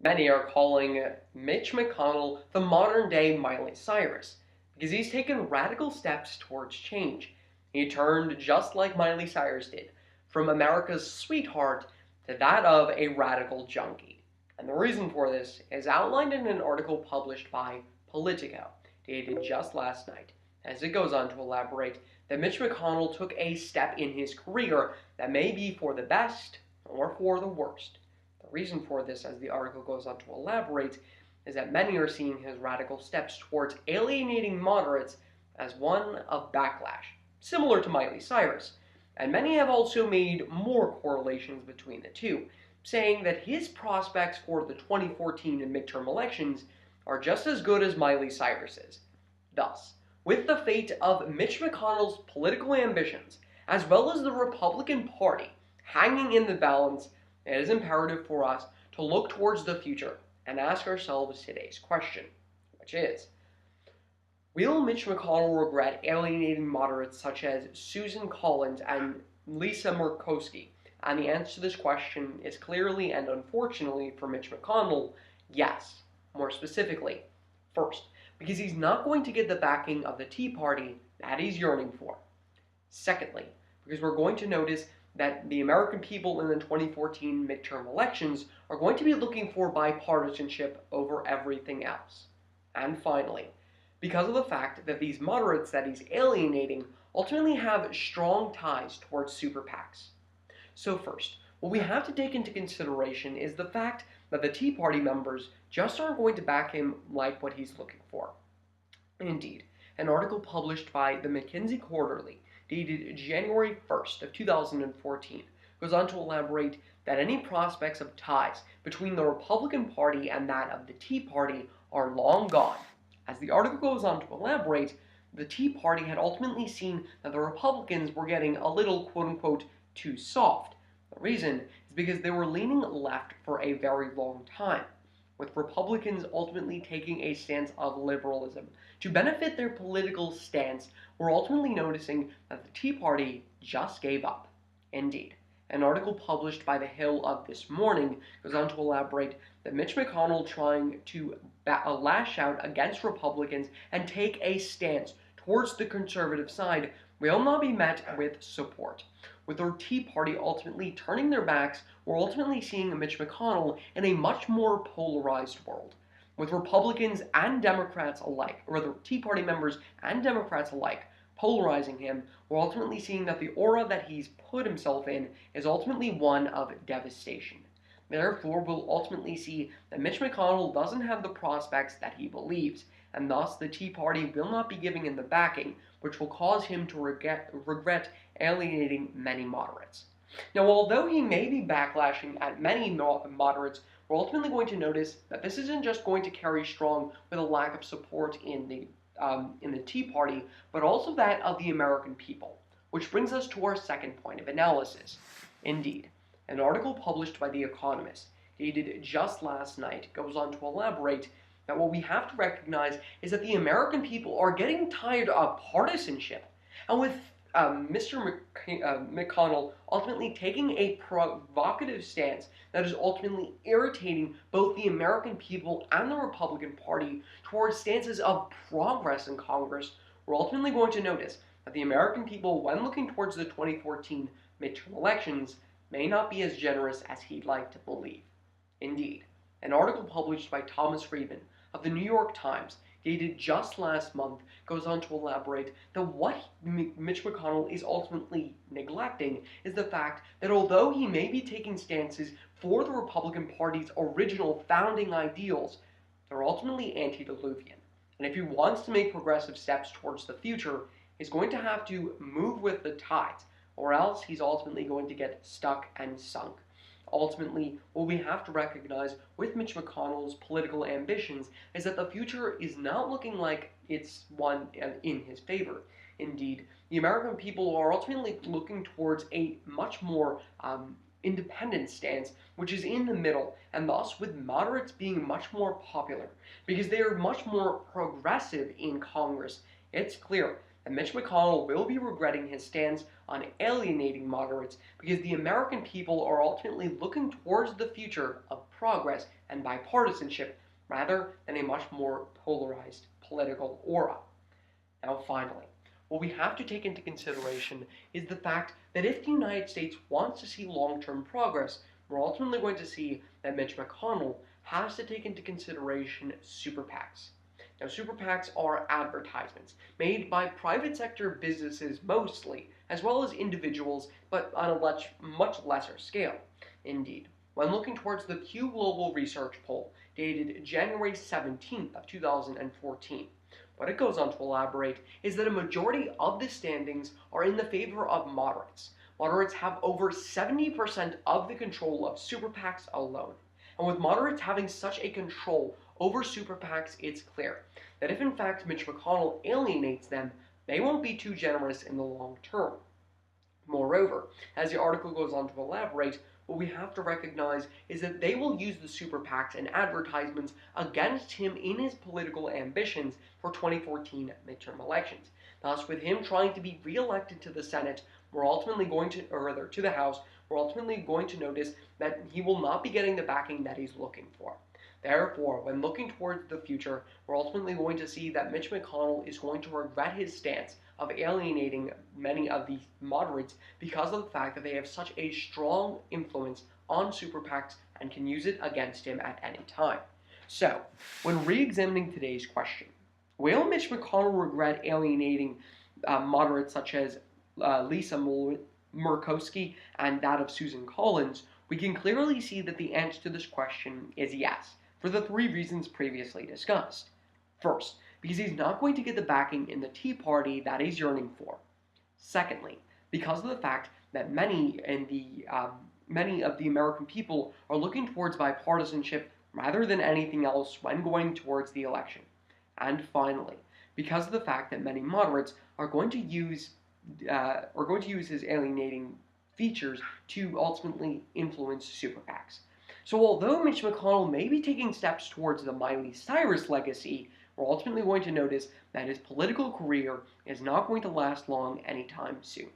Many are calling Mitch McConnell the modern day Miley Cyrus because he's taken radical steps towards change. He turned just like Miley Cyrus did, from America's sweetheart to that of a radical junkie. And the reason for this is outlined in an article published by Politico, dated just last night, as it goes on to elaborate that Mitch McConnell took a step in his career that may be for the best or for the worst. The reason for this, as the article goes on to elaborate, is that many are seeing his radical steps towards alienating moderates as one of backlash, similar to Miley Cyrus. And many have also made more correlations between the two, saying that his prospects for the 2014 midterm elections are just as good as Miley Cyrus's. Thus, with the fate of Mitch McConnell's political ambitions, as well as the Republican Party, hanging in the balance, it is imperative for us to look towards the future and ask ourselves today's question, which is, will Mitch McConnell regret alienating moderates such as Susan Collins and Lisa Murkowski? And the answer to this question is clearly and unfortunately for Mitch McConnell, yes. More specifically, first, because he's not going to get the backing of the Tea Party that he's yearning for. Secondly, because we're going to notice that the American people in the 2014 midterm elections are going to be looking for bipartisanship over everything else. And finally, because of the fact that these moderates that he's alienating ultimately have strong ties towards super PACs. So first, what we have to take into consideration is the fact that the Tea Party members just aren't going to back him like what he's looking for. Indeed, an article published by the McKinsey Quarterly dated January 1st of 2014, goes on to elaborate that any prospects of ties between the Republican Party and that of the Tea Party are long gone. As the article goes on to elaborate, the Tea Party had ultimately seen that the Republicans were getting a little quote-unquote too soft. The reason is because they were leaning left for a very long time, with Republicans ultimately taking a stance of liberalism. To benefit their political stance, we're ultimately noticing that the Tea Party just gave up. Indeed, an article published by The Hill of this morning goes on to elaborate that Mitch McConnell trying to lash out against Republicans and take a stance towards the conservative side will not be met with support. With the Tea Party ultimately turning their backs, we're ultimately seeing Mitch McConnell in a much more polarized world. With Republicans and Democrats alike, or the Tea Party members and Democrats alike, polarizing him, we're ultimately seeing that the aura that he's put himself in is ultimately one of devastation. Therefore, we'll ultimately see that Mitch McConnell doesn't have the prospects that he believes, and thus the Tea Party will not be giving him the backing, which will cause him to regret alienating many moderates. Now, although he may be backlashing at many moderates, we're ultimately going to notice that this isn't just going to carry strong with a lack of support in the Tea Party, but also that of the American people. Which brings us to our second point of analysis. Indeed, an article published by The Economist, dated just last night, goes on to elaborate that what we have to recognize is that the American people are getting tired of partisanship. And with Mr. McConnell ultimately taking a provocative stance that is ultimately irritating both the American people and the Republican Party towards stances of progress in Congress, we're ultimately going to notice that the American people, when looking towards the 2014 midterm elections, may not be as generous as he'd like to believe. Indeed, an article published by Thomas Friedman of the New York Times, dated just last month, goes on to elaborate that what Mitch McConnell is ultimately neglecting is the fact that although he may be taking stances for the Republican Party's original founding ideals, they're ultimately antediluvian. And if he wants to make progressive steps towards the future, he's going to have to move with the tides, or else he's ultimately going to get stuck and sunk. Ultimately, what we have to recognize with Mitch McConnell's political ambitions is that the future is not looking like it's one in his favor. Indeed, the American people are ultimately looking towards a much more independent stance, which is in the middle, and thus with moderates being much more popular, because they are much more progressive in Congress. It's clear that Mitch McConnell will be regretting his stance on alienating moderates because the American people are ultimately looking towards the future of progress and bipartisanship rather than a much more polarized political aura. Now, finally, what we have to take into consideration is the fact that if the United States wants to see long term progress, we're ultimately going to see that Mitch McConnell has to take into consideration super PACs. Now, super PACs are advertisements made by private sector businesses mostly, as well as individuals, but on a much lesser scale. Indeed, when looking towards the Pew Global Research poll dated January 17th of 2014, what it goes on to elaborate is that a majority of the standings are in the favor of moderates. Moderates have over 70% of the control of super PACs alone. And with moderates having such a control over super PACs, it's clear that if in fact Mitch McConnell alienates them, they won't be too generous in the long term. Moreover, as the article goes on to elaborate, what we have to recognize is that they will use the super PACs and advertisements against him in his political ambitions for 2014 midterm elections. Thus, with him trying to be re-elected to the Senate, we're ultimately going to, or rather to the House, we're ultimately going to notice that he will not be getting the backing that he's looking for. Therefore, when looking towards the future, we're ultimately going to see that Mitch McConnell is going to regret his stance of alienating many of the moderates because of the fact that they have such a strong influence on super PACs and can use it against him at any time. So, when re-examining today's question, will Mitch McConnell regret alienating moderates such as Lisa Murkowski and that of Susan Collins? We can clearly see that the answer to this question is yes, for the three reasons previously discussed. First, because he's not going to get the backing in the Tea Party that he's yearning for. Secondly, because of the fact that many of the American people are looking towards bipartisanship rather than anything else when going towards the election. And finally, because of the fact that many moderates are going to use his alienating features to ultimately influence super PACs. So although Mitch McConnell may be taking steps towards the Miley Cyrus legacy, we're ultimately going to notice that his political career is not going to last long anytime soon.